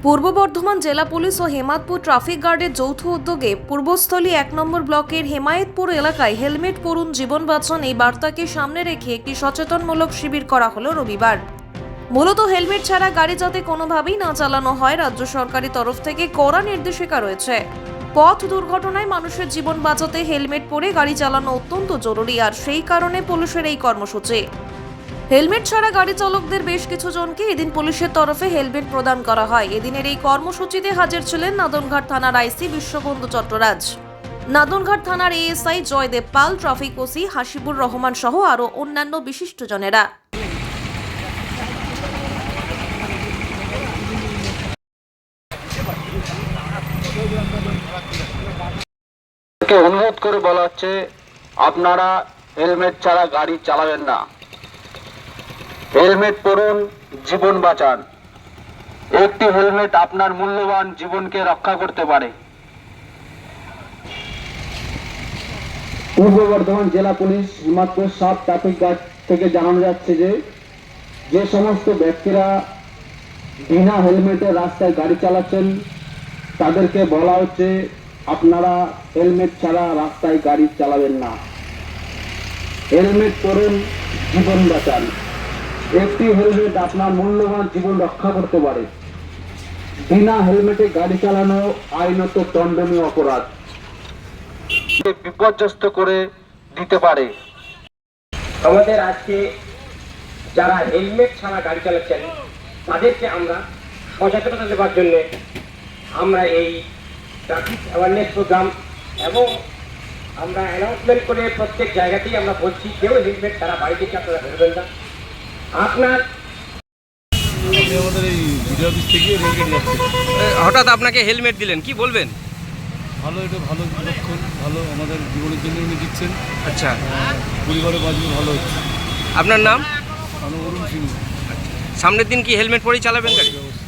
পূর্ব বর্ধমান জেলা পুলিশ ও হেমায়তপুর ট্রাফিক গার্ডের যৌথ উদ্যোগে পূর্বস্থলী ১ নম্বর ব্লকের হেমায়তপুর এলাকায় হেলমেট পরুন জীবন বাঁচান এই বার্তাকে সামনে রেখে একটি সচেতনমূলক শিবির করা হলো রবিবার। মূলত হেলমেট ছাড়া গাড়ি যাতে কোনোভাবেই না চালানো হয়, রাজ্য সরকারের তরফ থেকে কড়া নির্দেশিকা রয়েছে। পথ দুর্ঘটনায় মানুষের জীবন বাঁচাতে হেলমেট পরে গাড়ি চালানো অত্যন্ত জরুরি, আর সেই কারণে পুলিশের এই কর্মসূচি। হেলমেট ছাড়া গাড়ি চালকদের বেশ কিছু জনকে এদিন পুলিশের তরফে হেলমেট প্রদান করা হয়। এদিনের এই কর্মসূচিতে হাজির ছিলেন নাদনঘাট থানার আইসি বিশ্ববন্ধু চট্টরাজ, নাদনঘাট থানার এএসআই জয়দেব পাল, ট্রাফিক ওসি হাসিবুর রহমান সহ আরও অন্যান্য বিশিষ্টজনেরা। অনুরোধ করে বলা হচ্ছে, আপনারা হেলমেট ছাড়া গাড়ি চালাবেন না। হেলমেট পরুন, জীবন বাঁচান। একটি হেলমেট আপনার মূল্যবান জীবনকে রক্ষা করতে পারে। পূর্ব বর্ধমান জেলা police Hemayetpur sub traffic guard থেকে জানানো যাচ্ছে যে সমস্ত ব্যক্তিরা বিনা হেলমেটে রাস্তায় গাড়ি চালাচ্ছেন তাদেরকে বলা হচ্ছে, আপনারা হেলমেট ছাড়া রাস্তায় গাড়ি চালাবেন না। হেলমেট পরুন, জীবন বাঁচান। একটি হেলমেট আপনার মূল্যবান জীবন রক্ষা করতে পারে। বিনা হেলমেটে গাড়ি চালানো আইনত দণ্ডনীয় অপরাধ, বিপর্যস্ত করে দিতে পারে। আমাদের আজকে যারা হেলমেট ছাড়া গাড়ি চালাচ্ছেন তাদেরকে আমরা সচেতনতা দেওয়ার জন্য আমরা এই ট্রাফিক অ্যাওয়ারনেস প্রোগ্রাম এবং আমরা অ্যানাউন্সমেন্ট করে প্রত্যেক জায়গাতেই আমরা বলছি, কেউ হেলমেট ছাড়া বাড়ি থেকে আপনারা বেরোবেন না। আপনার আমাদের এই ভিডিও অফিস থেকে রেলগেট যাচ্ছে, হঠাৎ আপনাকে হেলমেট দিলেন, কি বলবেন? ভালো, এটা ভালো লক্ষণ, ভালো আমাদের জীবনের জন্য উনি দিচ্ছেন। আচ্ছা, পরিবারে বাঁচবে, ভালো হচ্ছে। আপনার নাম? আমি অরুণ সিং। সামনের দিন কি হেলমেট পরেই চালাবেন গাড়ি? অবশ্যই।